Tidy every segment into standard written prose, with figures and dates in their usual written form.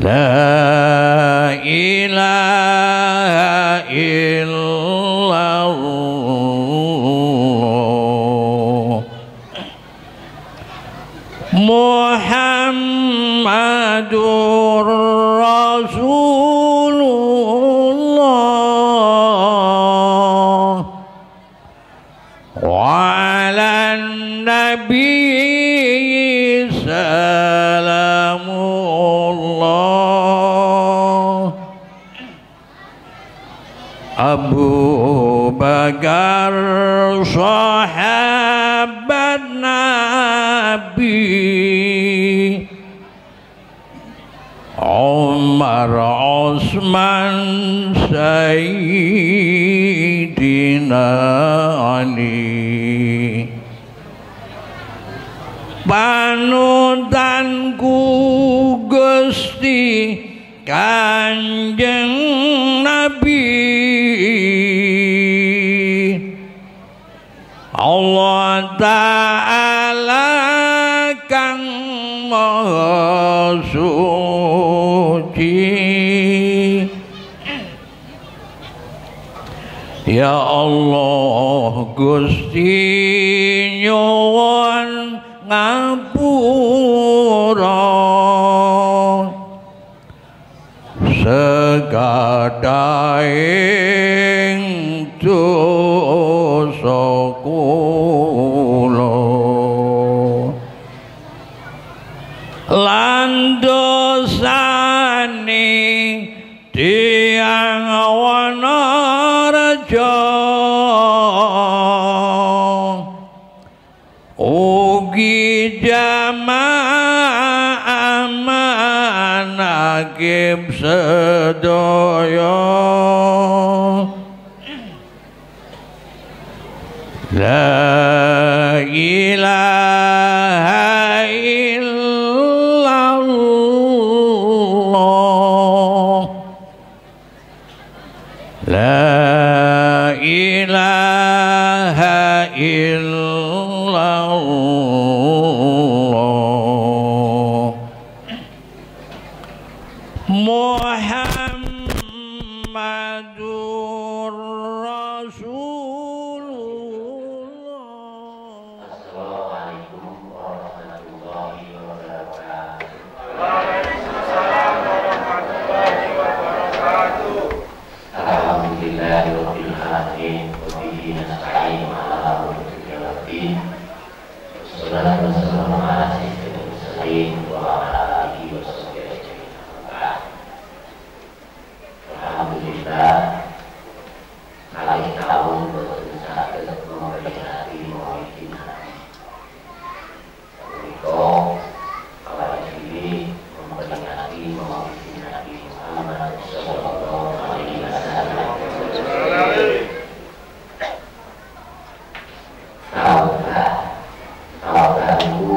La ilaha illallah Muhammadur Rasulullah wa ala nabi salamullah Abu Bakar sahabat Nabi Umar Utsman Sayyidina Ali panutanku Gusti Kanjeng Nabi Allah Ta'ala kang maha suci Ya Allah Gusti nyuwun ngapura sekadaing dosa kula lan dosane tiyang Wanareja ugi jamaah manakib sedaya La ilaha illallah La ilaha illallah Muhammadur Rasulullah Assalamualaikum warahmatullahi wabarakatuh. Waalaikumsalam warahmatullahi wabarakatuh. Alhamdulillahirabbil alamin wa bihi nasta'in ala umuri din. Wassalatu wassalamu ala sayyidil mursalin wa ala alihi wa sahbihi ajmain. Alhamdulillah kali tahun berusaha untuk memperingati Maulid Nabi. Kalau ini memperingati Maulid Nabi Muhammad sallallahu alaihi wasallam. Taubat itu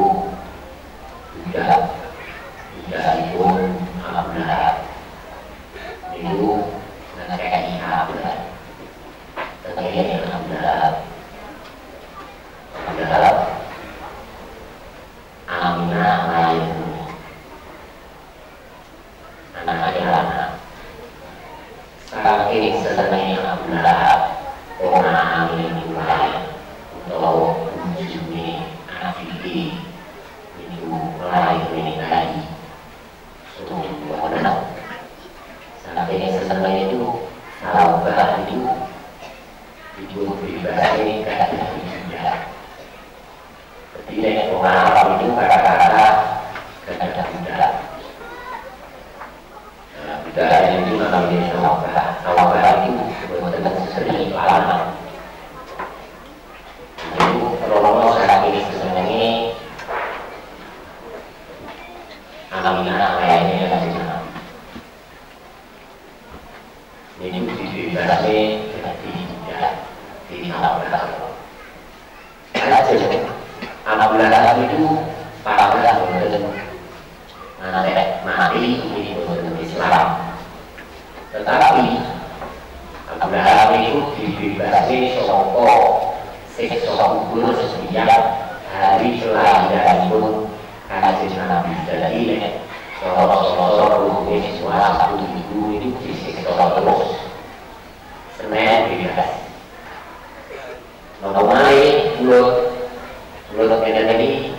tidak pun Abdullah itu ngekei Abdullah ngekei Abdullah Aminah lahir anak saking senengnya Abdullah orang Amin mulai untuk menjuni Afidi itu lahir ini tadi sudah dua anak saking senengnya itu Taubat itu pribadi kata juga ketika orang itu kata-kata budak budak itu namanya Taubat itu benar-benar sering alamat itu kalau saat ini sebenarnya Aminah kayaknya dari sana ini dibahasnya di anak belas anak belas itu para belas anak mati ini Islam tetapi anak belas itu dibahasnya songko seksual kubur setiap hari kelahiran pun karena Nabi jadi Rasulullah komisi suara satu minggu ini fisik terus Senin bebas. Normalnya mulut medan ini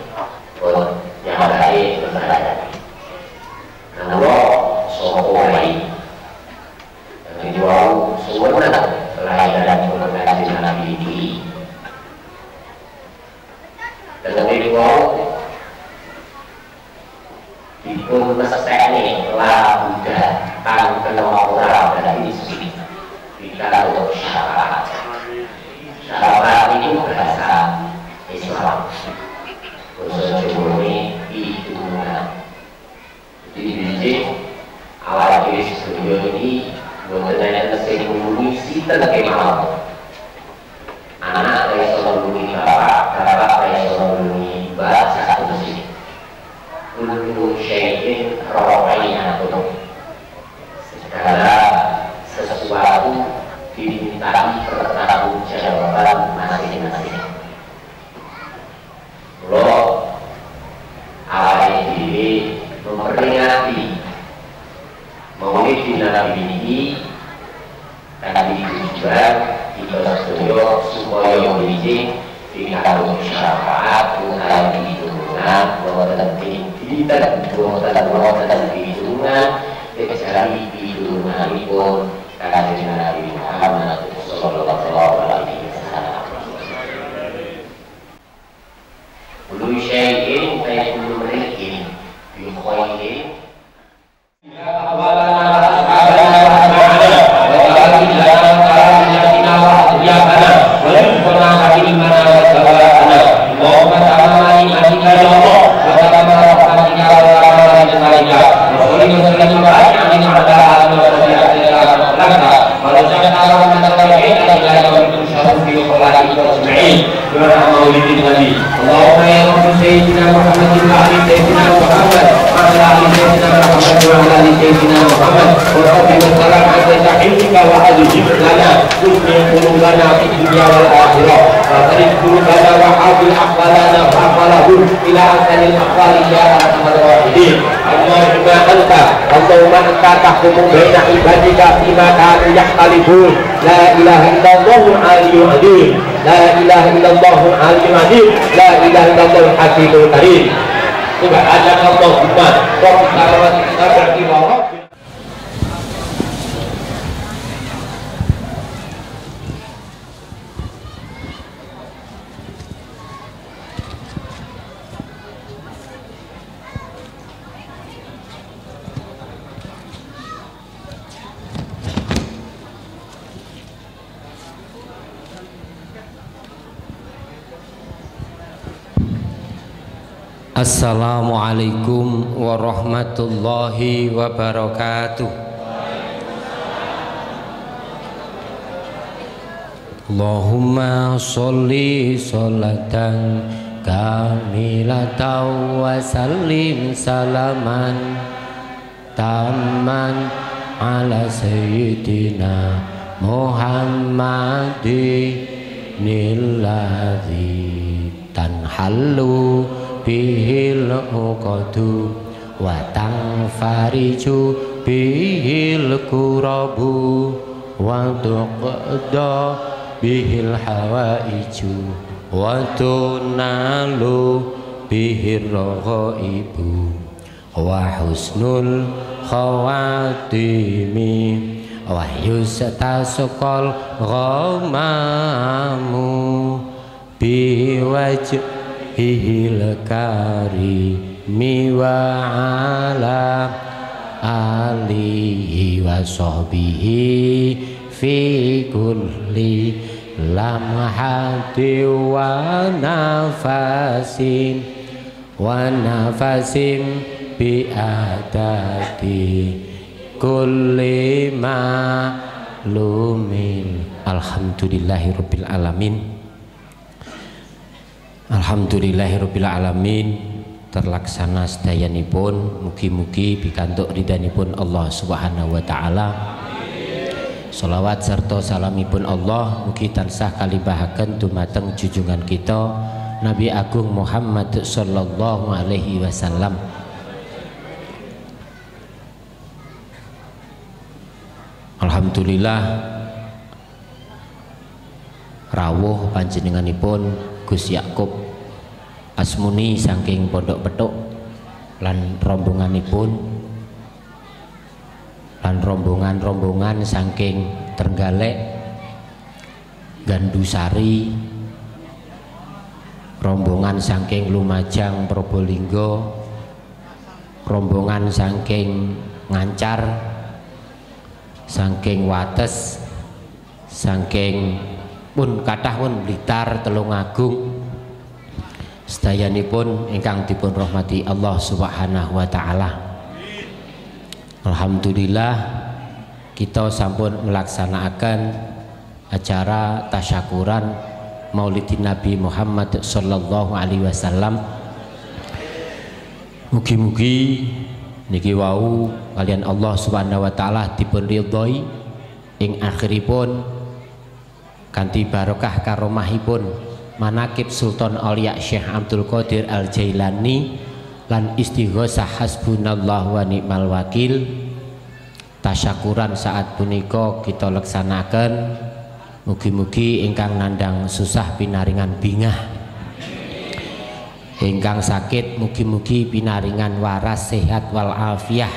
yang baik berada. Kalau sokoi yang jual sebenarnya selain dari pengkaji Nabi ini, dalam jual pun meseni lah udah tang kenal orang dari sini kita untuk syarat ini bahasa Islam khusus ini hitungan jadi biji awal diri studio ini mengenai mesin mengisi terkait mau anak saya selalu bapak saya selalu baca satu mesin kullu syai'in rawai'an segala sesuatu dimintai pertanggungjawaban masing-masing. Lo awal diri memperingati Maulid Nabi ini tadi tujuan kita setuju supaya biji dikandung syafaat bukan hitungan bahwa tetapi tidak hitungan kecuali hitungan pun kajian Nabi Muhammad Sallallahu Alaihi Wasallam. Ulu syai'in tayyibul rikin yukhayyin Allahumma ya Rabbi Sayyidina Muhammad wa ali Sayyidina Muhammad wa ala ali Sayyidina Muhammad wa ala ali Sayyidina Muhammad wa rabbi wa salam ala sahibika wa ajib lana tusmi qulubana fi dunya wal akhirah wa tarik qulubana wa habil aqwalana wa aqwalahum ila ahsanil aqwali ya arhamar rahimin. Allahumma anta tahkumu baina ibadika fima kanu yakhtalifun la ilaha illallahul aliyyul azim la ilaha illallahul aliyyul azim la ilaha illallahul hakimul karim. Subhanallahumma wa bihamdihi. Assalamualaikum warahmatullahi wabarakatuh. Allahumma sholli sholatan kamilatan wa sallim salaman tamman ala sayyidina Muhammadin alladzi tanhallu bihil uqadu wa tanfariju bihil kurabu wa tuqda bihil hawaiju wa tunalu bihir raghaibu wa husnul khawatimi wa yustasqal ghamamu biwajh hil karimi wa ala alihi wa sahbihi fi kulli lamhati wa nafasin bi adati kulli ma'lumin. Alhamdulillahirabbil alamin. Alhamdulillahirabbil alamin. Terlaksana sedayanipun mugi-mugi pikantuk ridhanipun Allah Subhanahu wa taala. Sholawat serta salamipun Allah mugi tansah kalibahaken dumateng junjungan kita Nabi Agung Muhammad sallallahu alaihi wasallam. Alhamdulillah rawuh panjenenganipun Gus Yakub Asmuni saking Pondok Petuk lan rombongan saking Trenggalek, Gandusari, rombongan saking Lumajang, Probolinggo, rombongan saking Ngancar, saking Wates, saking pun kathah pun Blitar, Tulungagung, sedayanipun ingkang dipun rahmati Allah Subhanahu wa taala. Alhamdulillah kita sampun melaksanakan acara tasyakuran Maulidin Nabi Muhammad sallallahu alaihi wasallam. Mugi-mugi niki wau kalian Allah Subhanahu wa taala dipun ridhoi ing akhiripun kanthi barokah karomahipun manakib Sultan Aulia Syekh Abdul Qadir Al Jailani lan istighosah hasbunallah wa ni'mal wakil. Tasyakuran saat punika kita laksanakan, mugi-mugi ingkang nandang susah pinaringan bingah, ingkang sakit mugi-mugi pinaringan waras sehat wal afiah,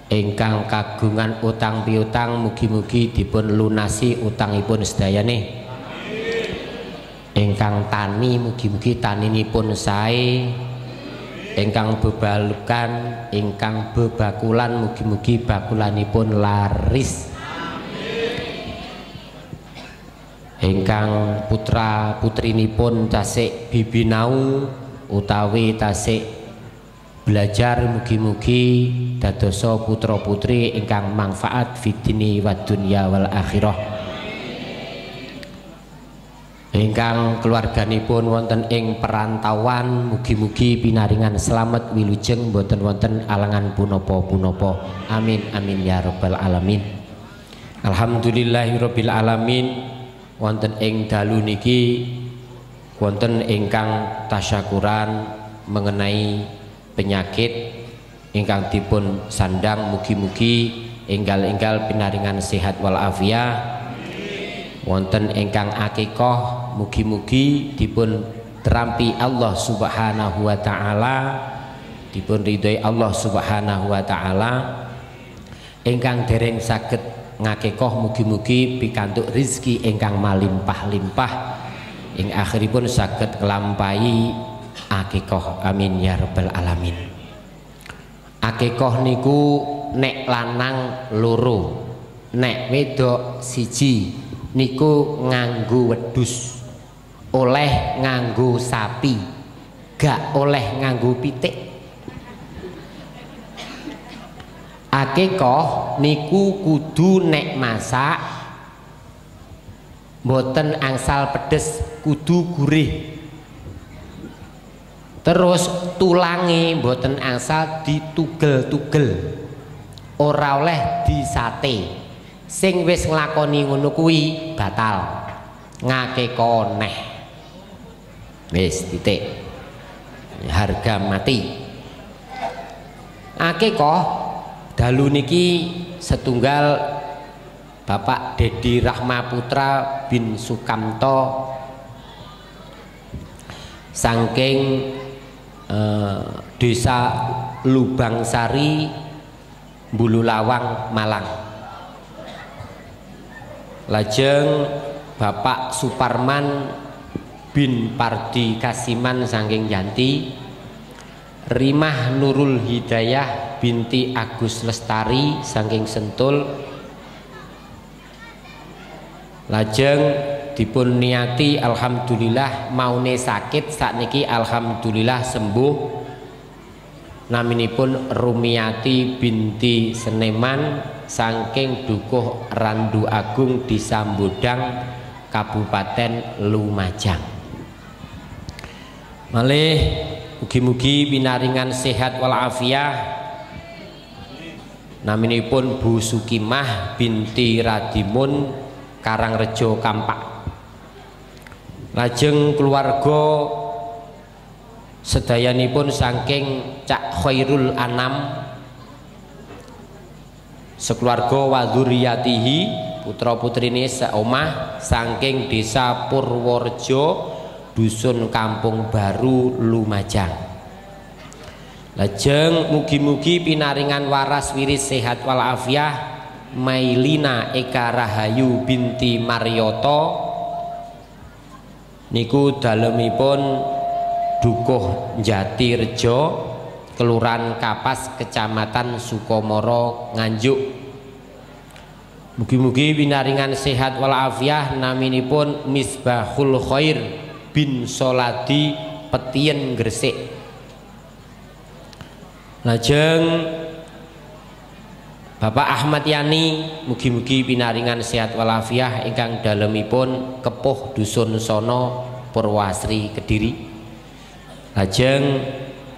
ingkang kagungan utang piutang mugi-mugi dipun lunasi utangipun sedayane, ingkang tani mugi-mugi taninipun sae, ingkang bebalukan, ingkang bebakulan mugi-mugi bakulanipun laris, ingkang putra putrinipun tasik bibinau utawi tasik belajar mugi-mugi dadosa putra putri ingkang manfaat fitini wa dunya wal akhirah. Ingkang keluarganipun wonten ing perantauan mugi-mugi pinaringan selamat wilujeng boten wonten alangan punapa-punapa. Amin amin ya rabbal alamin. Alhamdulillahirabbil alamin. Wonten ing dalu niki wonten ingkang tasyakuran mengenai penyakit ingkang dipun sandang mugi-mugi enggal-enggal pinaringan sehat wal afiah. Wonten ingkang akikah mugi-mugi dipun terampi Allah Subhanahu wa taala, dipun ridhoi Allah Subhanahu wa taala. Ingkang dereng saged ngakikah mugi-mugi pikantuk rezeki ingkang malimpah-limpah ing akhiripun saged nglampahi akikah. Amin ya rabbal alamin. Akikah niku nek lanang loro, nek wedok siji niku nganggo wedhus, oleh nganggo sapi, gak oleh nganggo pitik. Akikah niku kudu nek masak mboten angsal pedes, kudu gurih. Terus tulange mboten angsal ditugel-tugel, ora oleh disate. Sing wis nglakoni ngono kuwi batal, ngakekah neh. Wis titik, harga mati. Akekah dalu niki setunggal Bapak Dedi Rahmaputra bin Sukamto saking desa Lubangsari, Bululawang, Malang. Lajeng Bapak Suparman bin Pardi Kasiman saking Yanti, Rimah Nurul Hidayah binti Agus Lestari saking Sentul. Lajeng dipun niati alhamdulillah maune sakit sakniki alhamdulillah sembuh. Naminipun Rumiati binti Seneman saking Dukuh Randu Agung di Sambodang Kabupaten Lumajang. Malih mugi-mugi pinaringan sehat wal afiah. Naminipun Bu Sukimah binti Radimun Karangrejo Kampak. Lajeng keluarga sedayanipun saking Cak Khairul Anam sekeluarga wa dzurriyyatihi putra-putrine seomah saking desa Purworejo dusun Kampung Baru Lumajang. Lajeng mugi-mugi pinaringan waras wiris sehat walafiah Mailina Eka Rahayu binti Marioto niku dalemipun Dukuh Jatirejo Kelurahan Kapas Kecamatan Sukomoro Nganjuk. Mugi-mugi pinaringan sehat walafiah naminipun Misbahul Khair bin Soladi Petien Gresik. Lajeng Bapak Ahmad Yani mugi-mugi pinaringan sehat walafiah ingkang dalemipun Kepuh Dusun Sono Purwasri Kediri. Lajeng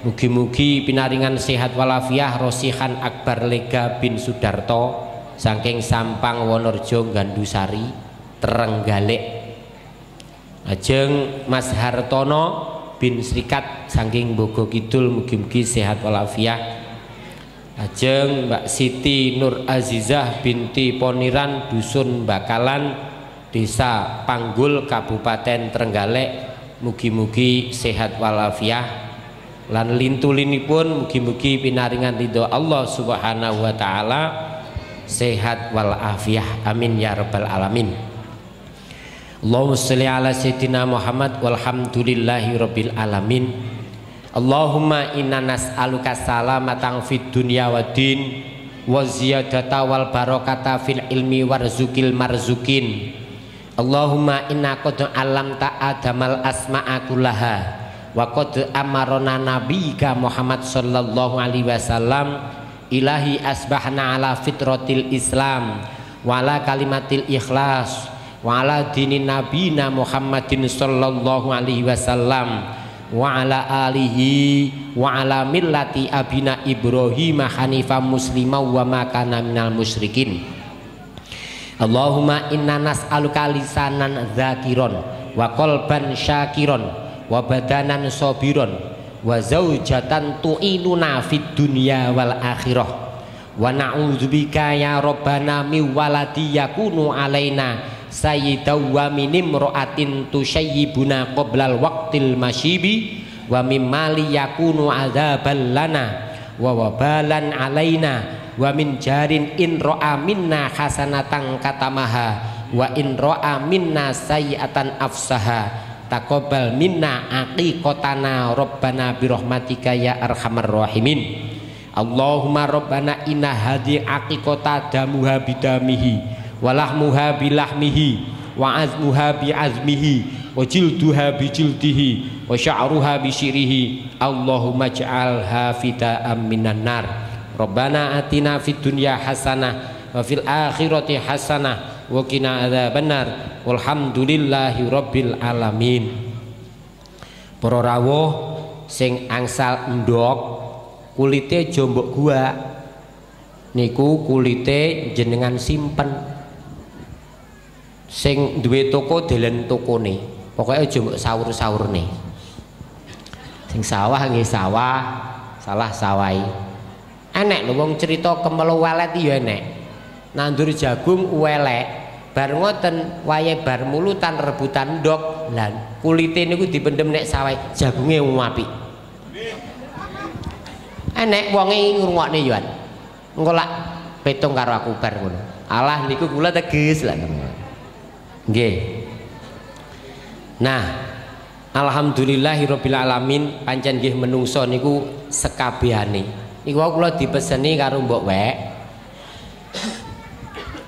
mugi-mugi pinaringan sehat walafiah Rosihan Akbar Lega bin Sudarto saking Sampang Wonorejo Gandusari Trenggalek. Lajeng Mas Hartono bin Srikat saking Bogo Kidul mugi-mugi sehat walafiah. Lajeng Mbak Siti Nur Azizah binti Poniran dusun Bakalan desa Panggul Kabupaten Trenggalek mugi-mugi sehat walafiah. Lan lintulinipun mugi-mugi pinaringan ridho Allah Subhanahu wa taala sehat walafiah. Amin ya rabbal alamin. Allahumma sholli ala sayyidina Muhammad walhamdulillahi rabbil alamin. Allahumma inna nas'aluka salamatan fid dunya waddin wa ziyadata wal barakata fil ilmi warzukil marzukin. Allahumma inna qad alamta adamal asma'a kullaha wa qad amarona nabiyyika Muhammad sallallahu alaihi wasallam ilahi asbahna ala fitratil Islam wa ala kalimatil ikhlas wa ala dinin nabina Muhammadin sallallahu alaihi wasallam wa ala alihi wa ala millati abina Ibrahim hanifan muslima wa ma kana minal musyrikin. Allahumma inna nas'aluka lisanan dzakiron wa qalban syakiron wa badanan sabiron wa zaujatan tu'inuna fid dunya wal akhirah wa na'udzubika ya rabbana min waladi yakunu alaina sayyidaw wa min imra'atin tusyayyibuna qoblal waqtil masyibi wa mimma li yakunu adzaban lana wa wabalan alaina wa min jarin in ra'a minna hasanatan katamaha wa in ra'a minna sayyi'atan afsaha taqabbal minna aqiqatana rabbana birahmatika ya arhamar rahimin. Allahumma rabbana inna hadhi aqiqata damuha bidamihi walahmuha bilahmihi wa azmuha bi azmihi wa jilduha bi jildihi wa sya'ruha bi syirihi. Allahumma ja'alha fida'an minan nar. Rabbana atina fid dunya hasanah wa fil akhirati hasanah wa qina adzabannar. Walhamdulillahi rabbil alamin. Para rawuh sing angsal endhog kulite jombok gua niku kulite jenengan simpen. Sing duwe toko delen tokone, pokoknya aja mbok sawur-sawurne. Sing sawah nggih sawah, salah sawai. Enek lho wong cerita kemelu welet ya enek. Nandur jagung welek, bar ngoten wayahe bar mulutan rebutan ndok, lan kulite niku dipendhem nek sawai, jagunge apik. Enek wonge ngrungokne yo. Engko lak petung karo aku bar ngono. Alah niku kula teges lah. Nggih. Nah, alhamdulillahirabbil alamin pancen nggih menungso niku sekabehane. Niku kula dipeseni karo Mbok Wek.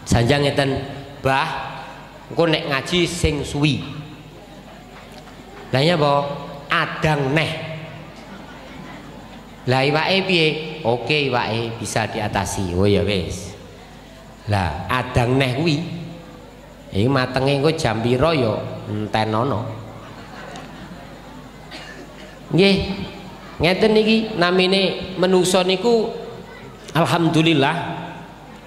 Sanjang ngeten, Mbah, engko nek ngaji sing suwi. Lah nyapa? Adang neh. Lah iwake piye? Oke iwake bisa diatasi. Oh ya wis. Lah adang neh kuwi iki matenge engko jam pira ya entenono. Nggih. Ngeten niki namine menungso niku alhamdulillah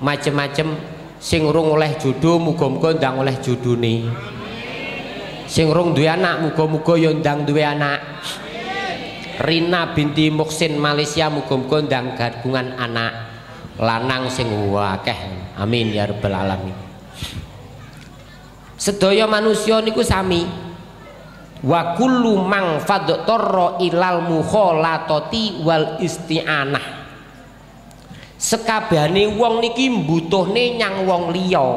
macem-macem. Sing urung oleh jodoh muga-muga ndang oleh jodone. Sing urung duwe anak muga-muga ya ndang duwe anak. Rina binti Muksin Malaysia muga-muga ndang gadungan anak. lanang sing akeh. Amin ya rabbal alamin. Sedaya manusia niku sami. Wa kullu mang fadtarra ilal mukhalatati wal isti'anah. Sekabehane wong niki mbutuhne nyang wong liya.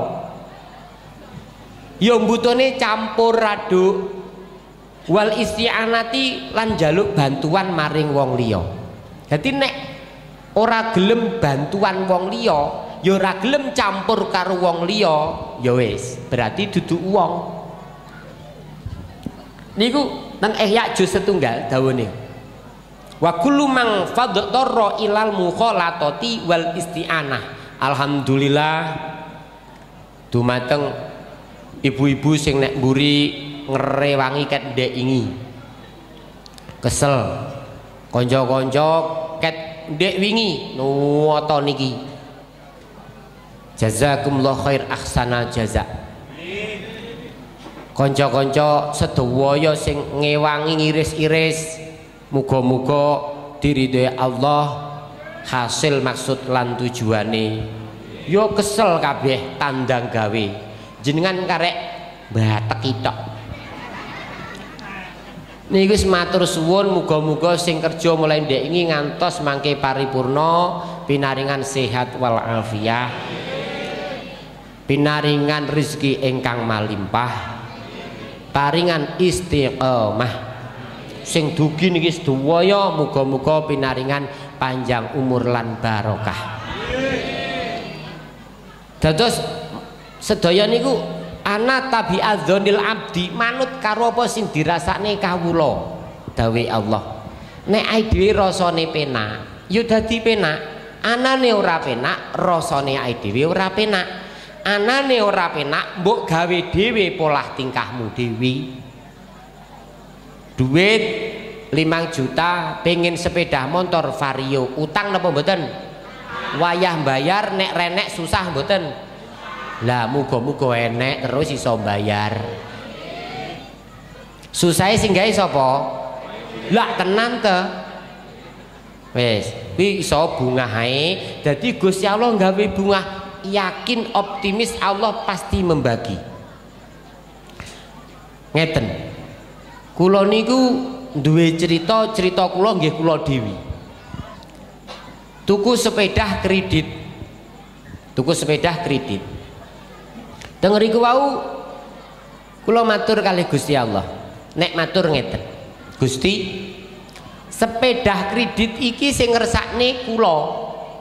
Ya mbutuhne campur aduk wal isti'anati lan njaluk bantuan maring wong liya. Dadi nek ora gelem bantuan wong liya, ya ora gelem campur karo wong liya, ya wis berarti dudu wong. Niku nang Ihya juz setunggal dawuhne. Wa kullu mang fadtarra ilal mukhalatati wal isti'anah. Alhamdulillah dumateng ibu-ibu sing nek mburi ngrewangi ket ndek ingi. Kesel kanca-kanca ket ndek wingi nuwata niki. Jazakumullah khair ahsanal jaza. Kanca-kanca sedaya sing ngewangi ngiris-iris, muga-muga diridhoi Allah hasil maksud lan tujuane. Yo kesel kabeh tandang gawe. Jenengan karek batek tok. Niku matur suwun muga-muga sing kerja mulai ndek iki ngantos mangke paripurna pinaringan sehat wal afiyah. Pinaringan rezeki ingkang malimpah. Paringan istiqomah sing dugi niki sedaya muga-muga pinaringan panjang umur lan barokah. Dados sedaya niku ana tabi'adzonil abdi manut karo apa sing dirasakne kawula dawuh Allah. Nek ae dhewe rasane penak ya dadi penak, anane ora penak rasane ae dhewe ora penak. Anane ora penak mbok gawe dhewe polah tingkahmu dhewe. Duit 5 juta pengen sepeda motor Vario, utang napa mboten? Wayah bayar nek renek susah mboten? Lah muga-muga enek terus iso bayar. Susahe sing gawe sapa? Lah tenan te. Wis, kuwi iso bungah ae. Dadi Gusti Allah gawe bungah, yakin optimis Allah pasti membagi. Ngeten, kula niku duwe cerita kula nggih kula dhewe. Tuku sepeda kredit. Teng riku wau kula matur kalih Gusti Allah. Nek matur ngeten, Gusti, sepeda kredit iki sing ngersakne kula,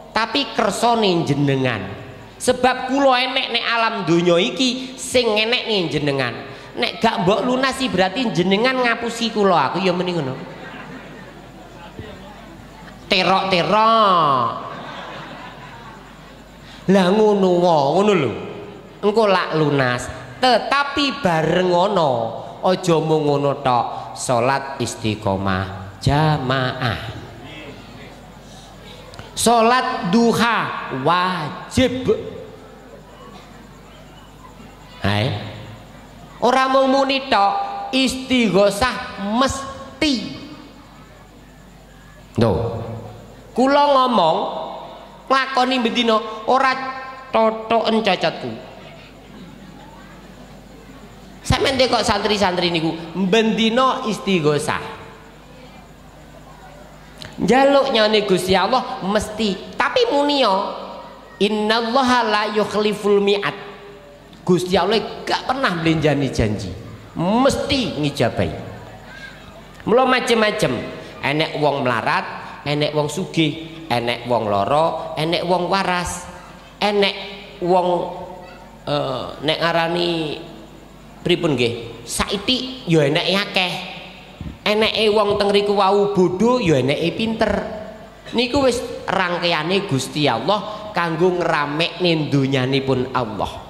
tapi kersane jenengan. Sebab kula enek nek alam donya iki sing enek ning jenengan. Nek gak mbok lunasi berarti jenengan ngapusi kula. Aku ya meni ngono. Terok-terok. Lah ngono lho. Engko lak lunas. Tetapi bareng ngono, aja mung ngono tok, salat istiqomah jamaah. Salat duha wajib. Hai. Ora mung muni tok, istighosah mesti. Lho. Kula ngomong nglakoni bendina ora totoken cocotku. Sampeyan kok santri-santri niku bendina istighosah. Njaluk nyane Gusti Allah mesti, tapi muni yo innallaha la yukhliful mi'ad. Gusti Allah gak pernah belenjani janji, mesti ngijabahi. Mula macem-macem, enek wong melarat, enek wong sugih, enek wong loro, enek wong waras, enek wong nek ngarani pripun nggih, saiki ya eneke akeh. Eneke wong teng riku wau bodho ya eneke pinter. Niku wis rangkaiane Gusti Allah kanggo ngramekne donyanipun Allah.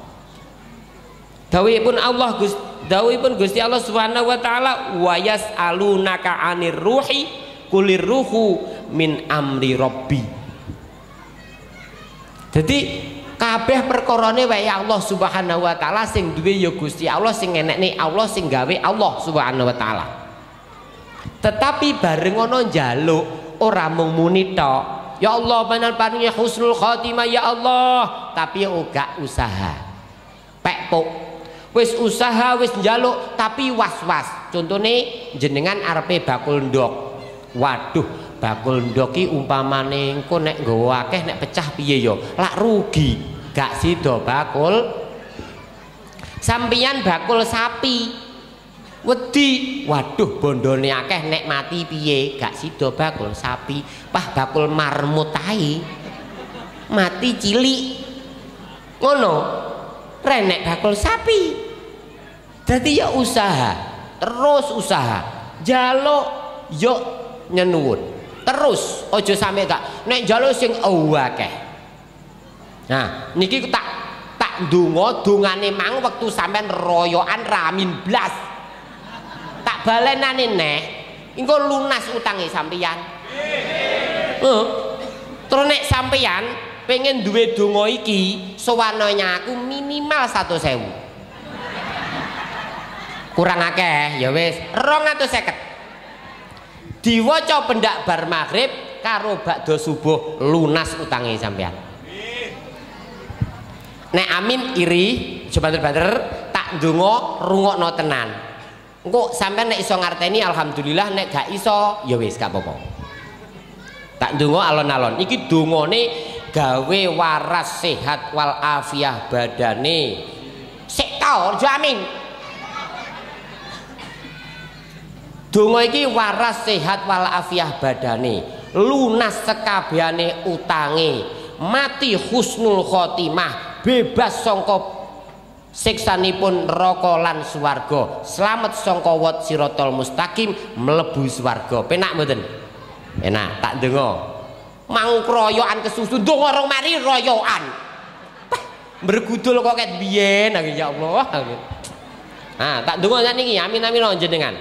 Dawuhipun Allah dawuhipun Gusti Allah Subhanahu wa taala, wa yas'alunaka 'anir ruhi qulir ruhu min amri rabbi. Jadi kabeh perkarane wae Allah Subhanahu wa taala sing duwe ya Gusti Allah, sing enekne Allah, sing gawe Allah Subhanahu wa taala. Tetapi bareng ngono njaluk ora mung muni tok, ya Allah panjenengan paringi husnul khotimah ya Allah, tapi ora usaha pekpuk wis usaha wis njaluk tapi was-was. Contone jenengan arepe bakul ndok, waduh bakul ndok ki umpamane engko nek nggawa akeh nek pecah piye ya lak rugi, gak sida bakul. Sampeyan bakul sapi wedi, waduh bondone akeh nek mati piye, gak sida bakul sapi. Pah bakul marmut ae mati cilik ngono, renek bakul sapi. Dadi ya usaha, terus usaha, jaluk yo nyenuwun terus, ojo sampe gak nek jaluk sing akeh. Nah niki tak ndonga dongane mang wektu sampean royokan ramin blas, tak balenane neh engko lunas utange sampeyan. Terus nek sampeyan pengen duwe donga iki sowanane aku minimal 100.000. Kurang akeh ya wis 250. Diwaca pendak bar maghrib karo bakda subuh lunas utange sampeyan. Nek amin iri sebanter-banter tak ndonga rungokno tenan. Engko sampeyan nek iso ngarteni alhamdulillah, nek gak iso ya wis gak apa-apa. Tak ndonga alon-alon. Iki dongane gawe waras sehat wal afiah badane. Sik ta aja amin. Donga iki waras sehat wal afiah badane, lunas sekabehane utange, mati husnul khotimah, bebas sangka siksanipun neraka lan swarga, slamet sangka wat siratal mustaqim, mlebu swarga. Penak mboten? Enak. Tak ndonga. Mang kroyokan kesusu ndonga rong mari royokan. Bergudul kok ket biyen ya Allah. Ah, tak ndonga niki amin amin jenengan.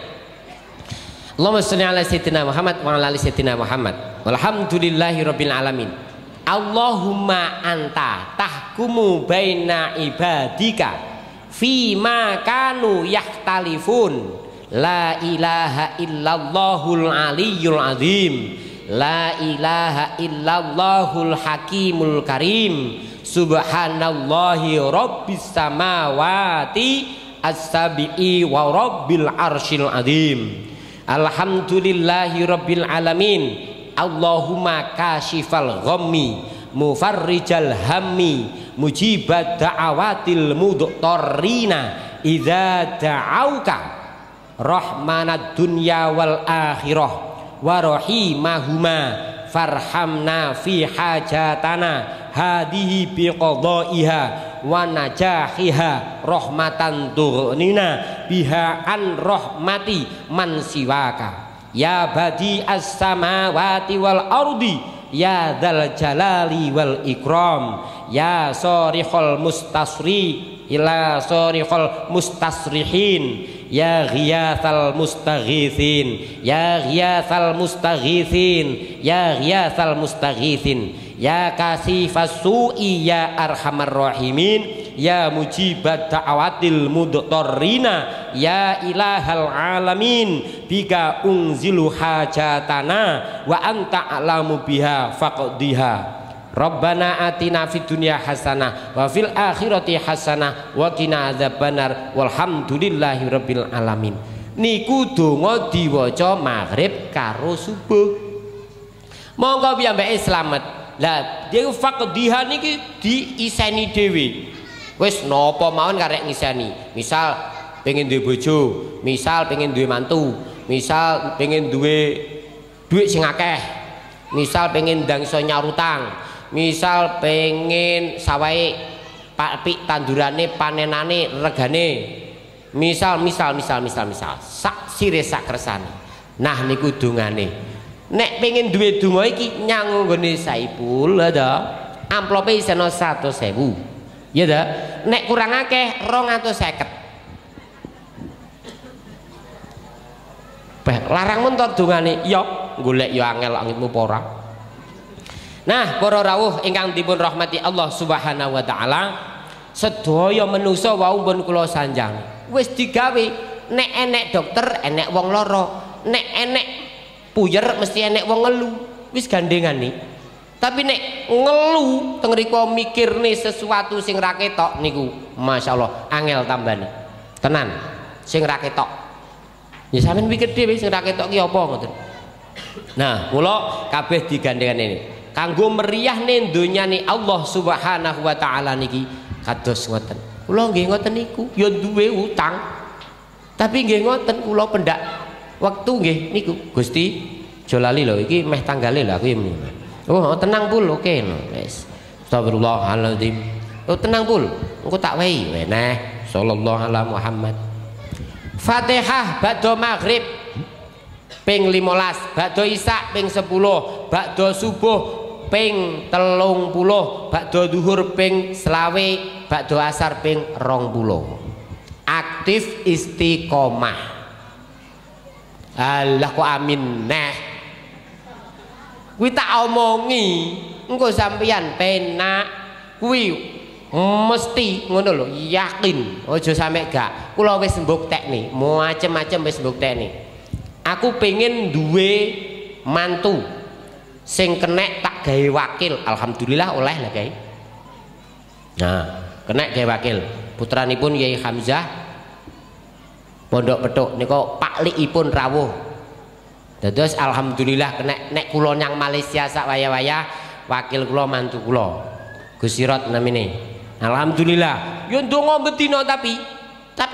Allahumma sholli ala sayyidina Muhammad wa ala ali sayyidina Muhammad. Walhamdulillahi rabbil alamin. Allahumma anta tahkumu baina ibadika fima kanu yahtalifun. La ilaha illallahul aliyyul azim. La ilaha illallahul hakimul karim. Subhanallahi rabbis samawati as-sabi'i wa rabbil arsyil azim. Alhamdulillahi rabbil alamin. Allahumma kashifal ghammi mufarrijal hammi mujibat da'awatil mudtarrina idza da'auka rahmanad dunya wal akhirah wa rahimahuma farhamna fi hajatana hadihi biqadaiha wa najahiha rahmatan tughnina biha an rahmati man siwaka ya badi as-samawati wal ardi ya dzal jalali wal ikram ya sarihul mustasri ila sarihul mustasrihin ya ghiyathal mustaghithin ya ghiyathal mustaghithin ya ghiyathal mustaghithin ya kasifas su'i ya arhamar rahimin ya mujibat da'awatil mudtarrina ya ilahal alamin bika unzilu hajatana wa anta a'lamu biha faqdiha. Rabbana atina fid dunya hasanah wa fil akhirati hasanah wa qina adzabannar walhamdulillahi rabbil alamin. Niku donga diwaca maghrib karo subuh. Monggo piyambake slamet. Lah dia faqdiha niki diiseni dhewe. Wis napa mawon karek ngiseni. Misal pengen duwe bojo, misal pengen duwe mantu, misal pengen duwe duit sing akeh, misal pengen ndangsa nyarutang, misal pengen sawahe apik tandurane panenane regane, misal sak sire sak kersane. Nah niku dongane. Nek pengen duwe donga iki nyang nggone Saipul ada amplope iseno 100.000. Ya dah, nek kurang akeh 250. Larang mentor dongane, ya golek ya angel angitmu ora. Nah, para rawuh ingkang dipun rahmati Allah Subhanahu wa taala, sedaya manusa wau pun kula sanjang. Wis digawe nek enek dokter, enek wong lara, nek enek puyer mesti enek wong ngelu. Wis gandengane. Tapi nek ngelu teng mriku mikirne sesuatu sing ra ketok niku masyaallah angel tambane. Tenan sing ra ketok. Ya sampean mikir dhewe sing ra ketok ki apa ngoten. Nah, kula kabeh digandengan ini. Kanggo meriahne donyane Allah Subhanahu wa taala niki kados ngoten. Kula nggih ngoten niku ya duwe utang. Tapi nggih ngoten kula pendak wektu nggih niku Gusti Jolali lho iki meh tanggale lho aku ya. Oh tenang pul oke no. Wis. Astagfirullahaladzim. Oh tenang pul. Engko tak wehi weneh sallallahu alaihi Muhammad. Fatihah ba'da maghrib ping 15, ba'da isya ping 10, ba'da subuh ping 30, ba'da zuhur ping 20, ba'da asar ping 20. Aktif istiqomah. Allah kok amin neh. Kuwi tak omongi, engko sampeyan penak kuwi mesti ngono lho, yakin. Aja sampe gak. Kula wis mbuktekne, macem-macem wis mbuktekne. Aku pengen duwe mantu sing kenek tak gawe wakil. Alhamdulillah oleh lah gawe. Nah, kenek gawe wakil. Putranipun Yai Hamzah Pondok Petuk nika paklikipun rawuh. Dados alhamdulillah nek kula nyang Malaysia sak waya-waya wakil kula mantu kula Gus Sirot namine. Alhamdulillah. Yo ndonga betina tapi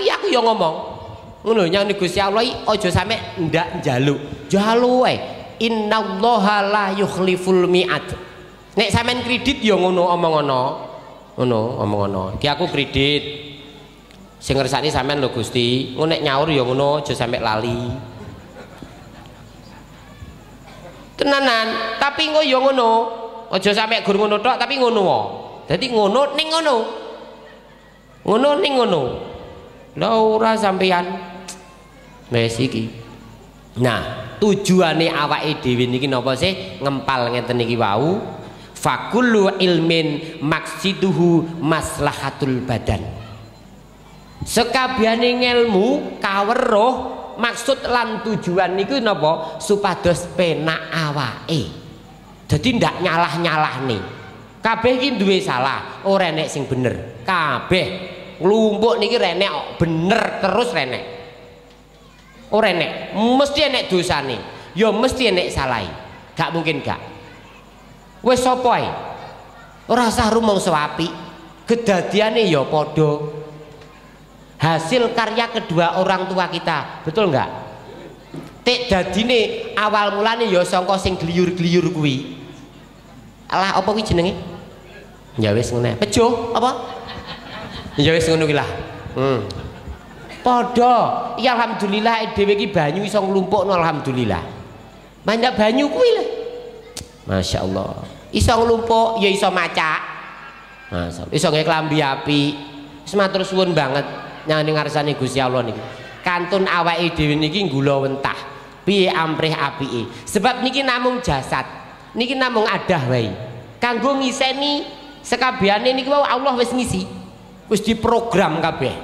aku yo ngomong. Ngono nyang Gusti Allah aja sampe ndak njaluk. Njaluk wae. Innallaha la yukhliful mi'ad. Nek sampean kredit yo ngono omongono. Ngono omongono. Iki aku kredit. Sing ngersani sampean lho Gusti. Ngono nek nyaur yo ngono aja sampe lali. Tenanan, tapi engko ya ngono. Aja sampe gur ngono tok tapi ngono wae. Dadi ngono ning ngono. Ngono ning ngono. Lah ora sampean. Wis iki. Nah, tujuane awake dhewe niki napa sih? Ngempal ngeten iki wau. Fakullu ilmin maksiduhu maslahatul badan. Sekabehane ngelmu kaweruh maksud lan tujuan niku napa supados penak awake. Dadi ndak nyalah-nyalahne. Kabeh iki duwe salah, ora enek sing bener. Kabeh nglumpuk niki renek kok bener terus renek. Ora enek, mesti enek dosane. Ya mesti enek salahe. Gak mungkin gak. Wis sapa ae? Ora usah rumangsa apik. Kedadiane ya padha. Hasil karya kedua orang tua kita, betul nggak? Tek dadine awal mulane ya sangka sing gliyur-gliyur kuwi. Alah apa kuwi jenenge? Ya wis ngene. Pejo apa? Ya wis ngono kuwi lah. Padha, ya alhamdulillah dhewe iki banyu iso nglumpukno alhamdulillah. Mandak banyu kuwi lho. Masya Allah. Iso nglumpuk ya iso macak. Masyaallah. Iso gawe klambi apik. Wis matur suwun banget. Yang ngarsane Gusti Allah niki kantun awake dhewe niki nggula wentah piye amprih apike sebab niki namung jasad niki namung adah wae kanggo ngiseni sekabehane niki wau Allah wis ngisi wis diprogram kabeh.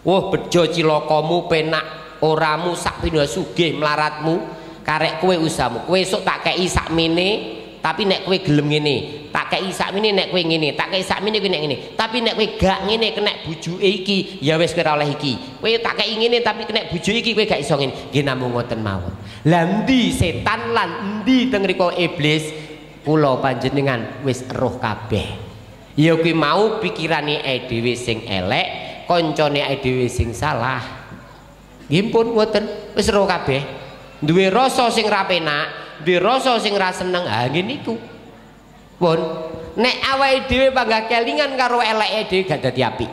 Wah bejo cilakamu penak oramu sak pindha sugih melaratmu karek kowe usahamu kowe esuk tak kei sakmene tapi nek kowe gelem ngene tak kei sakmene nek kowe ngene tak kei sakmene kowe nek ngene tapi nek kowe gak ngene kena bujuke iki ya wis kowe ora oleh iki kowe tak kei ngene tapi kena bujuke iki kowe gak iso ngene nggih namung ngoten mawon. Lah endi setan lan endi teng mriku iblis kula panjenengan wis eruh kabeh ya kuwi mau pikirane dhewe sing elek kancane dhewe sing salah nggih pun ngoten wis eruh kabeh duwe rasa sing ra penak duwe rasa sing ra seneng ha nggih niku pun nek awake dhewe panggah kelingan karo eleke dhewe gak dadi apik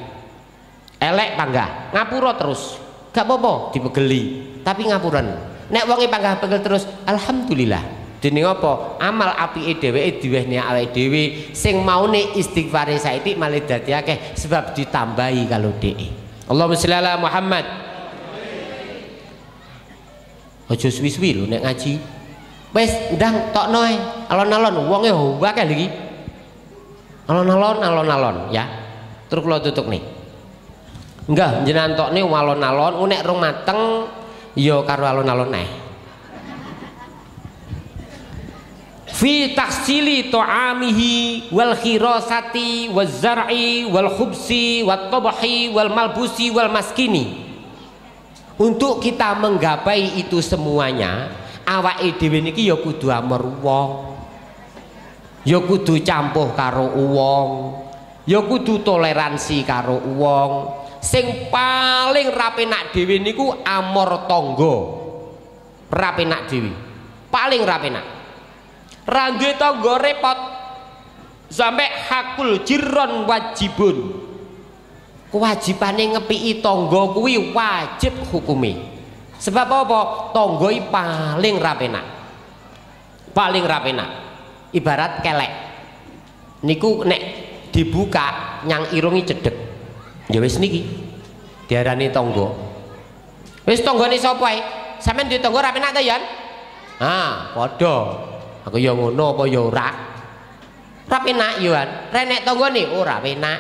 elek panggah ngapura terus gak apa-apa dipegeli tapi ngapuran nek wonge panggah pegel terus alhamdulillah dening apa amal apike dheweke diwehne awake dhewe sing maune istighfare saiki malah dadi akeh sebab ditambahi kalau dhek. Allahumma sholli ala Muhammad. Aja suwi-suwi lho nek ngaji. Wis ndang tokno ae alon-alon wonge akeh lho iki. Alon-alon ya. Terus kula tutuk nih. Enggak jenengan tokne alon-alon nek rong mateng ya karo alon-alon ae. fi taksili ta'amihi wal khirasati wal zar'i wal khubsi wal tabahi wal malbusi wal maskini. Untuk kita menggapai itu semuanya, awake dhewe niki ya kudu amer wong, ya kudu campuh karo wong, ya kudu toleransi karo wong. Sing paling rapenak dhewe niku amor tangga. Rapenak dhewe paling rapenak. Rangge tangga repot sampai hakul jiron wajibun. Kewajibane ngepiki tangga kuwi wajib hukume. Sebab apa? Tangga iki paling rapenak. Paling rapenak. Ibarat kelek. Niku nek dibuka nyang irungi cedhek. Ya wis niki diarani tangga. Wis tanggane sapa ae? Sampeyan di tangga rapenak ta, Yan? Ah, padha. Aku ya ngono apa ya ora? Ora penak yo an. Renek tanggane ora penak.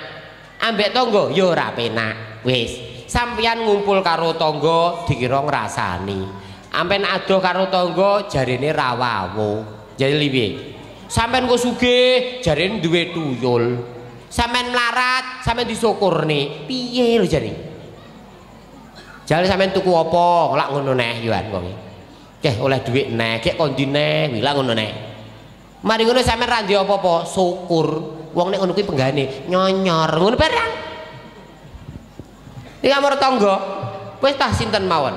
Ambek tangga ya ora penak. Wis, sampeyan ngumpul karo tangga dikira ngrasani. Ampen adoh karo tangga jarene ra wawu. Jadi piye? Sampeyan kok sugih jarene duwe tuyul. Sampeyan melarat, sampeyan disyukurne. Piye lho jare? Jare sampeyan tuku apa? Lak ngono neh yo an wong. Keh oleh duit neh, kek kondi neh, bilang ngono neh. Mari ngono sampean ra ndek apa-apa, syukur. Wong nek ngono kuwi penggane nyonyor, ngono barang. Iki amor tangga, wis tah sinten mawon.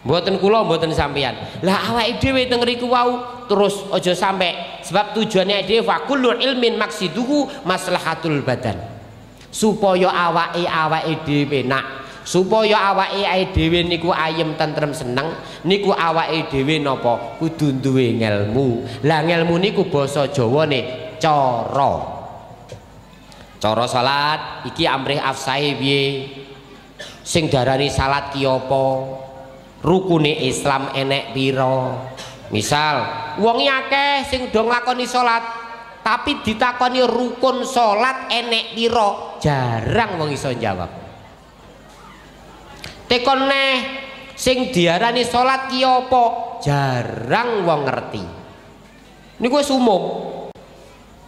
Mboten kula, mboten sampean. Lah awake dhewe teng riku wau terus aja sampe sebab tujuane dhewe fa kullu ilmin maqsiduhu maslahatul badan. Supaya awake dhewe penak. Supaya awake dhewe niku ayem tentrem seneng niku awake dhewe napa kudu duwe ngelmu. Lah ngelmu niku basa Jawane cara salat iki amrih afsahe piye, sing darani salat ki apa, rukune Islam enek pira. Misal wong akeh sing do nglakoni salat tapi ditakoni rukun salat enek pira, jarang wong iso jawab. Tekon neh sing diarani salat ki apa, jarang wong ngerti. Niku wis umum.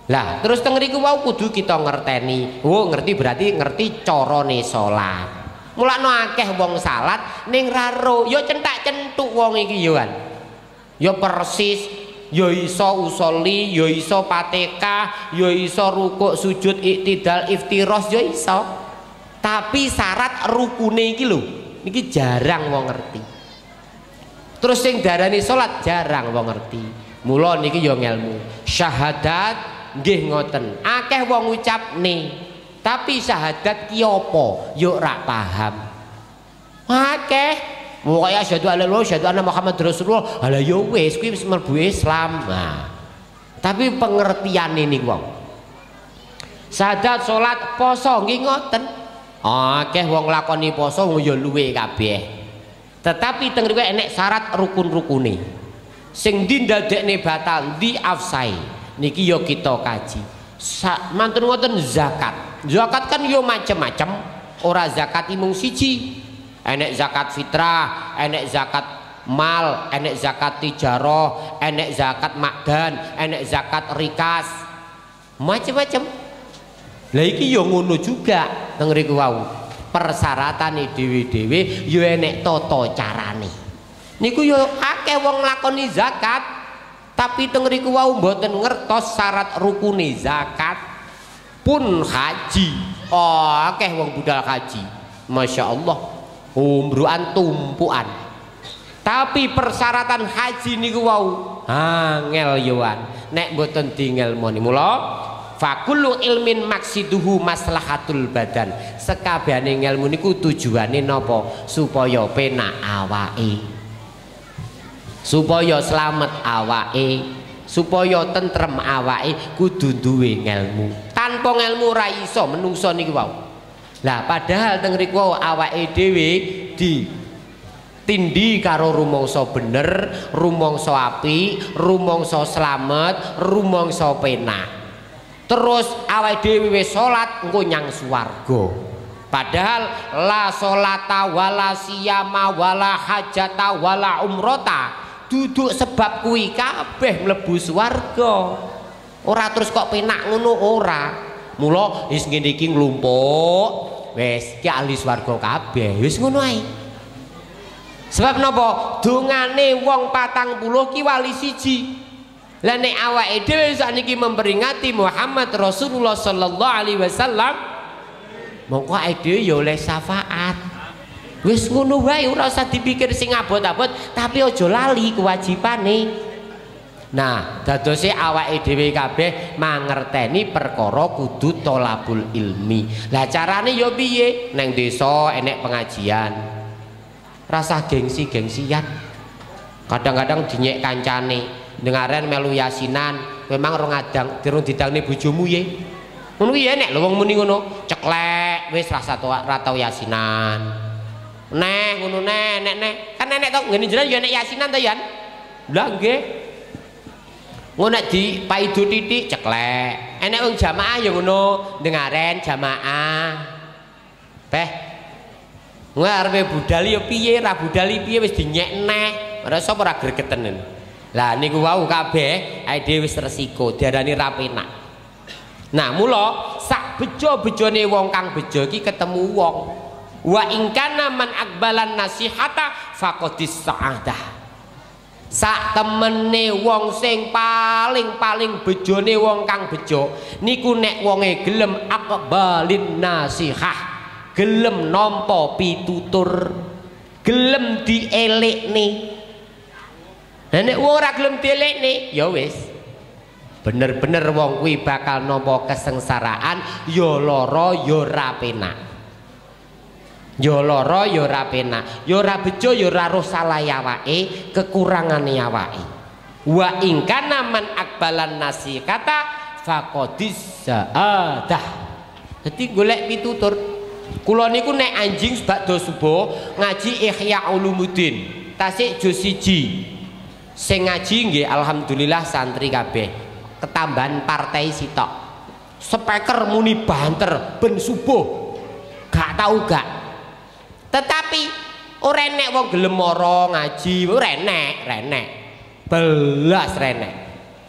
Lah terus teng mriku wau kudu kita ngerteni. Oh ngerti berarti ngerti carane salat. Mulakno akeh wong salat ning ra ro, ya centak-centuk wong iki yo kan. Ya persis, ya iso usolli, ya iso Fatihah, ya iso rukuk, sujud, iktidal, iftiros, ya iso. Tapi syarat rukune iki lho niki jarang wong ngerti. Terus sing darani salat jarang wong ngerti. Mula niki ya ngelmu. Syahadat nggih ngoten. Akeh wong ngucapne, tapi syahadat ki apa? Yo ora paham. Akeh pokoke asyhadu alla ilaha asyhadu anna Muhammad Rasulullah. Lah ya wis kuwi wis mlebu Islam. Nah. Tapi pengertiane niku wong. Syahadat salat poso nggih ngoten. Akeh wong lakoni poso ya luwe kabeh. Tetapi teng riku enek syarat rukun-rukune. Sing ndi ndadekne batal, ndi afsai. Niki ya kita kaji. Mantun ngoten zakat. Zakat kan yo macem-macem. Ora zakat mung siji. Enek zakat fitrah, enek zakat mal, enek zakat tijarah, enek zakat makdan, enek zakat rikas. Macem-macem. Lah iki ya ngono juga teng riku wau. Persyaratanane dhewe-dhewe ya enek tata carane. Niku ya akeh wong nglakoni zakat tapi teng riku wau mboten ngertos syarat rukune zakat. Pun haji. Oh, akeh wong budal haji. Masya Allah. Umruan tumpuan. Tapi persyaratan haji niku wau angel yoan. Nek mboten dingelmoni mula fakullu ilmin maksiduhu maslahatul badan. Sekabehane ngelmu niku tujuane napa? Supaya penak awake, supaya slamet awake, supaya tentrem awake kudu duwe ngelmu. Tanpa ngelmu ra iso menungso niku wau. Lah padahal teng riku awake dhewe ditindhi karo rumangsa bener, rumangsa apik, rumangsa slamet, rumangsa penak. Terus awake dhewe wis salat engko nyang swarga. Padahal la sholata wala siyama wala hajata wala umrota duduk sebab kuwi kabeh mlebu swarga. Ora terus kok penak ngono ora. Mula wis ngene iki nglumpuk, wis ki ahli swarga kabeh. Wis ngono ae. Sebab napa? Dongane wong 40 ki wali siji. Lah nek awake dhewe sakniki memperingati Muhammad Rasulullah sallallahu alaihi wasallam, mongko awake dhewe ya oleh syafaat. Wis ngono wae ora usah dipikir sing abot-abot, tapi aja lali kewajibane. Nah, dadose awake dhewe kabeh mangerteni perkara kudu tholabul ilmi. Lah carane ya piye? Neng desa enek pengajian. Rasa gengsi-gengsian. Kadang-kadang dinyek kancane, dengaren melu yasinan, memang rong adang dirung didangne bojomu ye. Ngono ki enek lho wong muni ngono, ceklek wis rasa tau yasinan. Neh ngono nek kan enek to ngene jenengan ya enek yasinan to yan. Lah nggih. Ngono di paidu titik ceklek. Enek wong jamaah ya ngono, dengaren jamaah. Teh. Ngono arepe budal ya piye, ra budali piye wis dinyek neh. Ora sapa ora gregeten. Lah niku wau kabeh awake dhewe wis resiko diarani ra penak. Nah, mula sak bejo-bejone wong kang bejo iki ketemu wong. Wa ingkana man akbalan nasihata faqadis sa'adah. Sak temene wong sing paling bejone wong kang bejo niku nek wonge gelem akbalin nasihah, gelem nampa pitutur, gelem dielikne. Lah nek wong ora gelem dielikne ya wis bener-bener wong kuwi bakal nampa kesengsaraan, ya lara ya ora penak. Ya lara ya ora penak, ya ora bejo ya ora roh salah awake, kekurangane awake. Wa ingkana man akbalan nasihata faqadis sa'adah. Dadi golek pitutur. Kula niku nek anjing bakdo subuh ngaji Ihya Ulumuddin, tasik juz 1. Sing ngaji nggih alhamdulillah santri kabeh. Ketambahan partai sitok. Speaker muni banter ben subuh. Gak tau gak. Tetapi ora enek wong gelem mara ngaji, ora enek. Belas renek.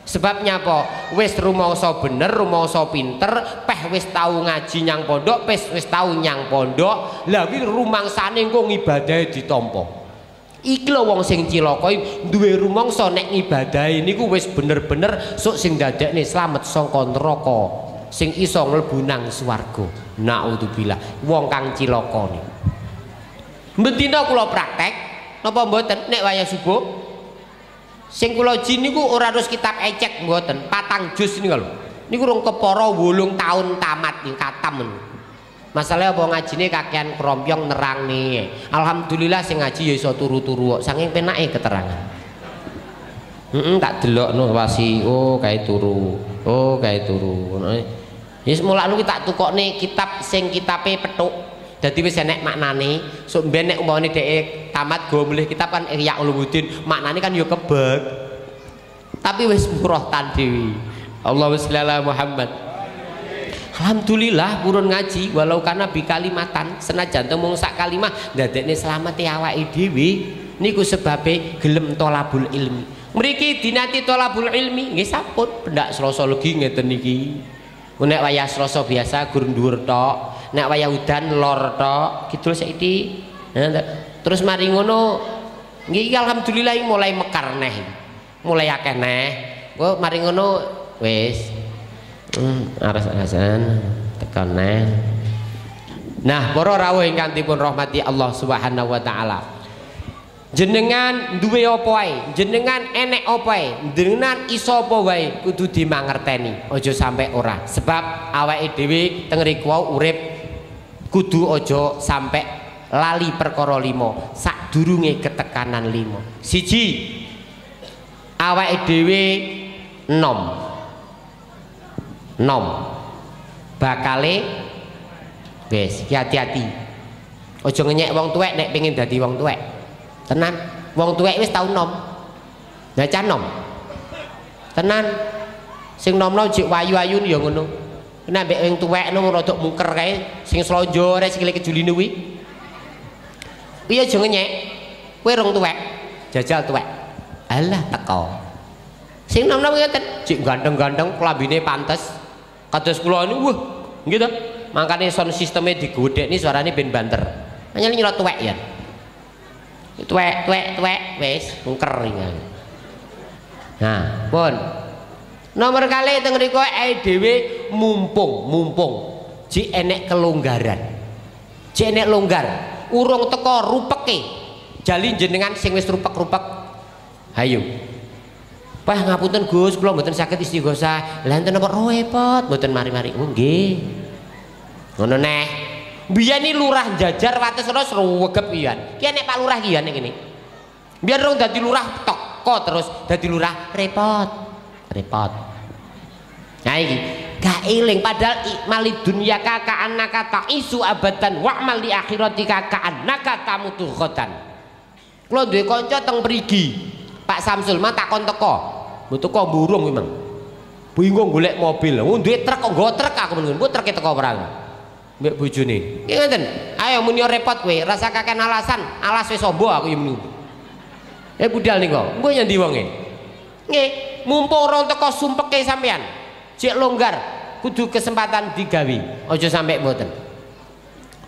Sebabnya apa? Wis rumangsa bener, rumangsa pinter, peh wis tau ngaji nyang pondok, wis tau nyang pondok. Lah kuwi rumangsane engko ngibadahe ditampa. Iki lho wong sing cilaka duwe rumangsa nek ngibadahe niku wis bener-bener sok sing dadekne slamet saka neraka, sing iso mlebu nang swarga. Naudzubillah, wong kang cilaka niku. Mbentina kula praktek napa mboten nek wayah subuh sing kula ji niku ora terus kitab ecek mboten 4 juz niku lho niku rung kepara 8 taun tamat ning katam. Masalahnya apa ngajine kakean krompyong nerangne. Alhamdulillah sing ngaji ya iso turu-turu kok saking penake keterangan. Tak delokno wasi kae turu. Kae turu. Wis mulakno ki tak tukokne kitab sing kitabe petuk. Dadi wis enek maknane. Sok mben nek umpamane dhek tamat go mulih kitab kan Ihya Ulumuddin, maknane kan ya kebek. Tapi wis murahtan dewi. Allahumma sholli ala Muhammad. Alhamdulillah purun ngaji walau kana bi kalimatan, senajan mung sak kalimah ndadekne slamete awake dhewe niku sebabe gelem tholabul ilmi. Mriki dinati tholabul ilmi nggih sampun pendak Selasa legi ngeten iki. Nek wayah Selasa biasa gur dhuwur tok, nek wayah udan lor tok, kidul saiki. Terus mari ngono nggih alhamdulillah mulai mekar neh. Mulai akeh neh. Kok mari ngono wis aras-arasan tekan neh. Nah, para rawuh ingkang dipun rahmati Allah Subhanahu wa taala. Jenengan duwe apa wae, jenengan enek apa wae, jenengan iso apa wae kudu dimangerteni, aja sampai ora. Sebab awake dhewe teng riku urip kudu aja sampai lali perkara 5 sadurunge ketekanan 5. Siji, awake dhewe nom bakale wis hati-hati. Aja ngenyek wong tuwek nek pengin dadi wong tuwek. Tenan, wong tuwek wis tau nom. Lah cah nom. Tenan. Sing nom-nom jek wayu-ayu ya ngono. Nek mbek wong tuwek nom rada mungker kae, sing slonjo rek sikile kejuline kuwi. Piye aja ngenyek. Kowe rong tuwek. Jajal tuwek. Alah teko. Sing nom-nom ngeten, cik ganteng-ganteng klambine pantes. Kados kula niku wah, nggih to. Mangkane sound sisteme digodhekni suarane ben banter. Hanya nyelot tuwek ya. Tuwek wis ngker iki. Nah, pun. Nomor kali teng mriku dhewe mumpung jek enek kelonggaran. Jek enek longgar, urung teko rupeke. Jali jenengan sing wis rupek-rupek. Hayu. Wah ngapunten Gus, kula mboten saged istighosah. Lah enten napa repot, mboten mari-mari. Oh nggih. Ngono neh. Biyen iki lurah Jajar Watesana sruwegep iyan. Ki nek Pak Lurah ki ya nek kene. Biar rong dadi lurah teko terus dadi lurah repot. Nah iki gak eling padahal mali dunya ka annaka ta'isu abadan wa'mal li akhiratika ka annaka tamutu ghadan. Kula duwe kanca teng Prigi. Pak Samsul mah takon teko. Mbok teko burung memang. Bingung golek mobil. Wong duwe truk kok nggo truk aku men. Mbok truke teko ora. Mbek bojone. Ki ngeten. Ayo muni repot kowe, rasa kaken alasan, alas wis ombo aku yo muni. Budal niku. Mbok nyandi wonge. Nggih, mumpung ora teko sumpeke sampean. Cek longgar, kudu kesempatan digawe. Aja sampe mboten.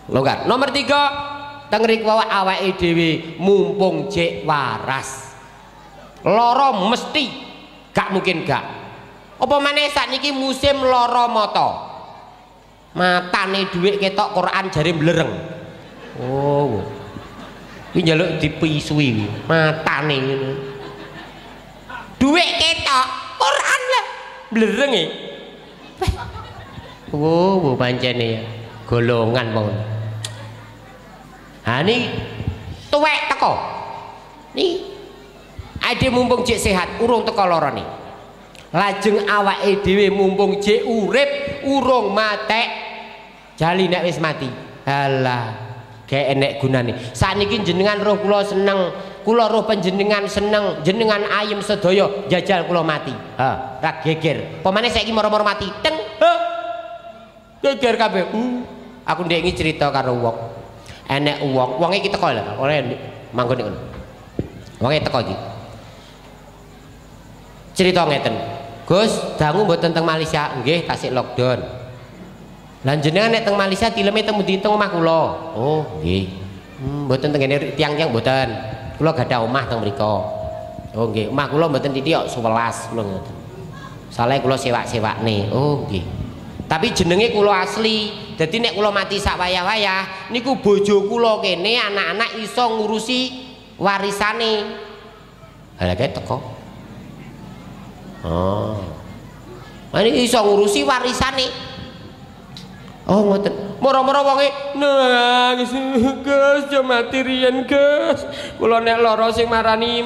Longgar. Nomor 3, teng mriku awake dhewe mumpung cek waras. Lara mesti gak mungkin gak. Apa maneh sakniki musim lara mata. Matane dhuwit ketok Quran jare blereng. Oh. Iki njaluk dipisui matane ngono. Dhuwit ketok Quran lah blereng e. Oh, pancene ya. Golongan mawon. Ha niki tuwek teko. Niki ade mumpung jek sehat urung teko larane. Lajeng awake dhewe mumpung jek urip urung matek jali nek wis mati. Halah, gak enek gunane. Sakniki jenengan roh kula seneng, kula roh panjenengan seneng, jenengan ayem sedaya jajal kula mati. Ha, ra geger. Pemane saiki moro-moro mati. Teng. Geger kabeh. Aku ndek iki cerita karo wong. Enek wonge iki teko lho, ora manggon ngono. Wonge teko iki. Cerita ngeten. Gus, dangu mboten teng Malaysia. Nggih, tasik lockdown. Lan jenengan nek teng Malaysia tileme teng ndi teng omah kula. Oh, nggih. Mboten teng ngene tiang-tiang mboten. Kula gadah omah teng mriku. Oh, nggih. Omah kula mboten titik kok 11 kula ngoten. Saleh kula sewak-sewakne. Oh, nggih. Tapi jenenge kula asli. Dadi nek kula mati sak wayah-wayah niku bojo kula kene anak-anak iso ngurusi warisane. Lah kaya teko. Oh. Ini iso ngurusi warisane. Oh ngoten. Moro-moro wonge nangis, Gus, aja mati riyen, Gus. Kula nek lara sing marani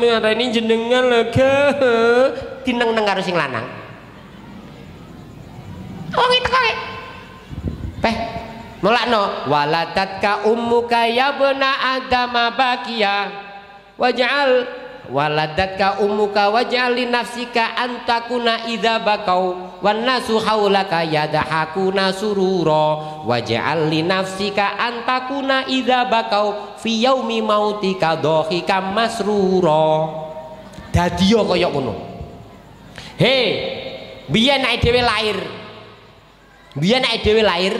jenengan lho, Gus. Dineng-neng karo sing lanang. Wonge teko. Peh, mulakno waladatka ummuka ya bena adama bakia waj'al waladatka ummuka waj'al li nafsika antakuna idza bakau wan nasu haulaka yadhakuna surura waj'al li nafsika antakuna idza bakau fi yaumi mautika dhahikam masrura. Dadi yo kaya ngono. He, biyen nek dhewe lahir. Biyen nek dhewe lahir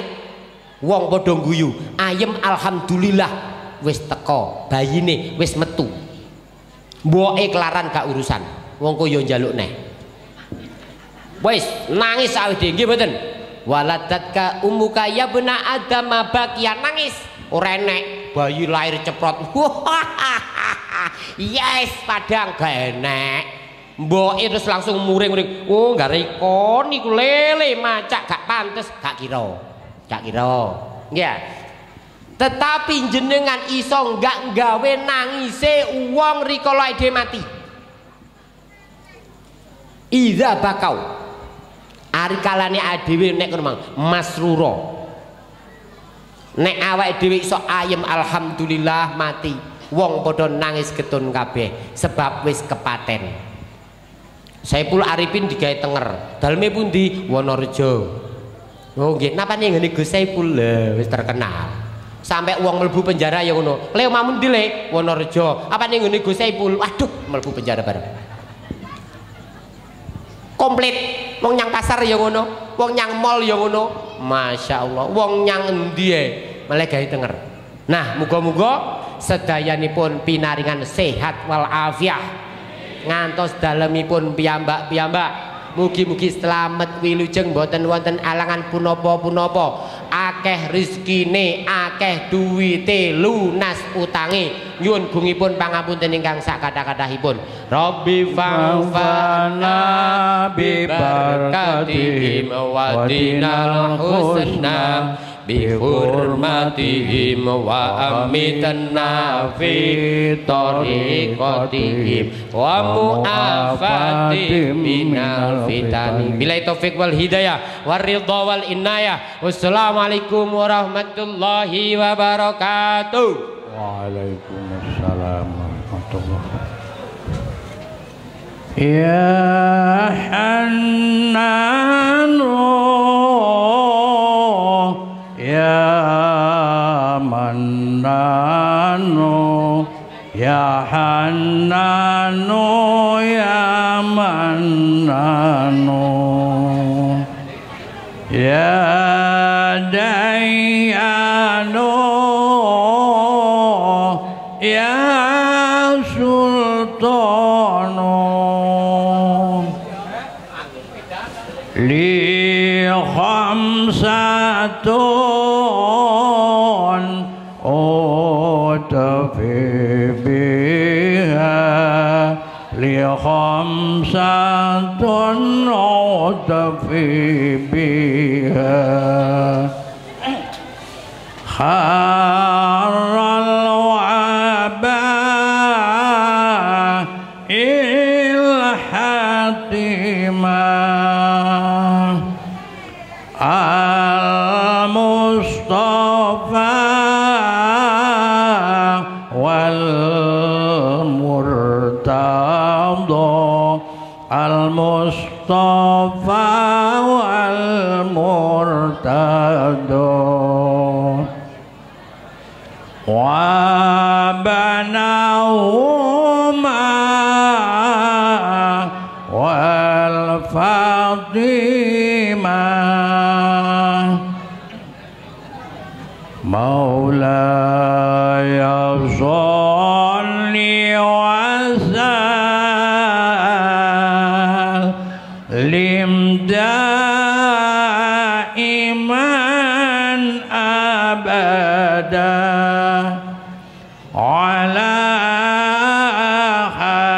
wong padha guyu, ayem alhamdulillah wis teko, bayine wis metu. Mboke kelaran gak urusan. Wong kok yo njaluk neh. Wis nangis awake dhewe nggih mboten. Waladatka ummuka ya bena adama bakia nangis. Ora enek bayi lahir ceprot. Yes, padang gak enek. Mboke terus langsung muring-muring. Oh, gare kon niku lele macak gak pantes, gak kira. Gak kira. Nggih. Tetapi jenengan iso nggak gawe nangise wong rikala dhewe mati. Idza bakau. Ari kalane dhewe nek ngono masrura. Nek awake dhewe iso ayem alhamdulillah mati. Wong padha nangis getun kabeh sebab wis kepaten. Saipul Arifin digawe tenger. Daleme pundi? Wonorejo. Oh nggih, napane ngene Gus Saipul lho wis terkenal. Sampai uang mlebu penjara ya ngono. Leo mamun ndi Le? Wonorejo. Apa ning ngene Gus Saipul? Waduh, mlebu penjara bareng. Komplit. Wong nyang pasar ya ngono, wong nyang mall ya ngono. Masya Allah. Wong nyang endi ae malah gawe tenger. Nah, muga-muga sedayanipun pinaringan sehat wal afiah. Ngantos dalemipun piyambak-piyambak. Mugi-mugi selamat wilujeng boten wonten alangan punapa-punapa. Akeh rezekine, akeh duwite, lunas utange. Nyuwun gungipun pangapunten ingkang sakatha-kathahipun. Rabbi fa'fana bi barakatihim wa dinal husna bi hurmatihim wa amitna fi tariqatihim wa mu'afatihim minal fitani. Billahi taufiq wal hidayah war ridha wal inayah. Wassalamualaikum warahmatullahi wabarakatuh. Waalaikumsalam warahmatullahi wabarakatuh. Ya Hannanu ya Mannanu ya Hannanu ya Mannanu ya Dayyanu ya Sultanu li khamsatun utafi biha li khamsatun utafi biha kharal waba il hatimah al-Mustafa wal-Murtada al-Mustafa wal-Murtada wa banahuma wal-Fatimah Maulaya sholli wa sallim daiman abada ala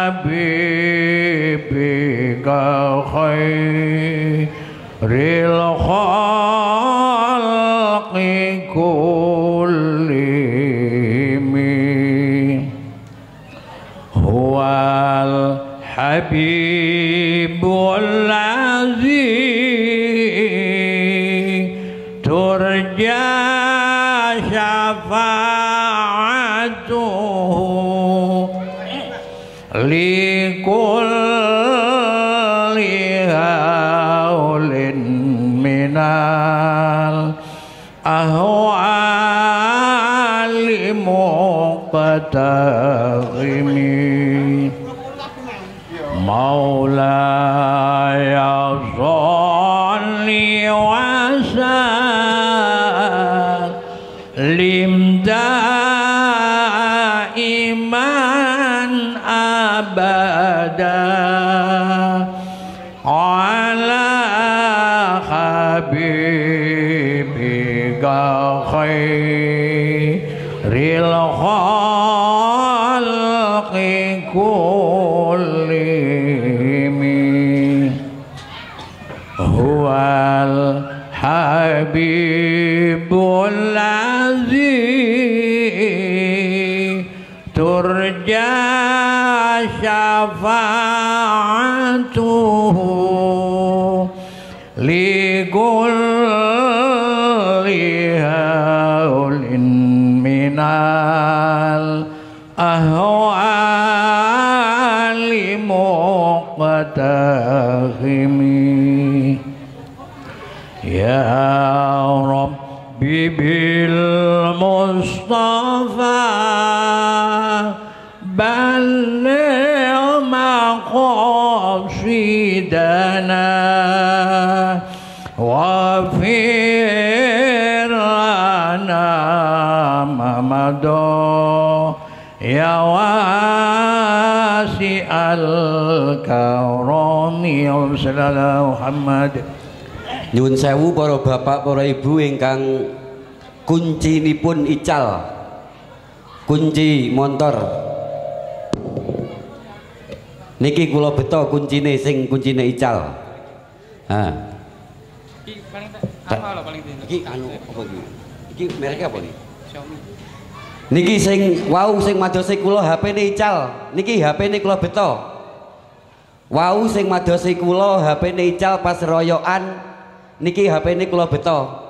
habibika khairil khalqi kullihim huwal habibul ladzi turja syafa'atuhu likulli haulin minal ahwali muqtahimi Maulaya sholli wa sallim daiman abada ala habibika khairil khalqi kullihim huwal habibul ladzi turja syafa'atuhu likulli haulin minal ahwali muqtahimi ya Rabb بالمصطفى بلغ مقاصدنا واغفر لنا ما مضى يا واسع الكرم صلى الله محمد. Nyuwun sewu para bapak para ibu ingkang kuncinipun ical, kunci motor niki kula beto kuncine sing kuncine ical. Iki paling apa lho paling tinggi? Iki anu apa iki? Iki mereknya apa nih? Xiaomi. Niki sing wau sing madosi kula HP-ne ical. Niki HP-ne kula beto. Wau sing madosi kula HP-ne ical pas royokan. Niki HP-ne kula beto.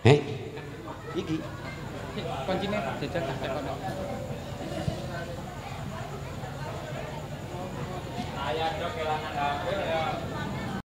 Iki kuncinya jajan tak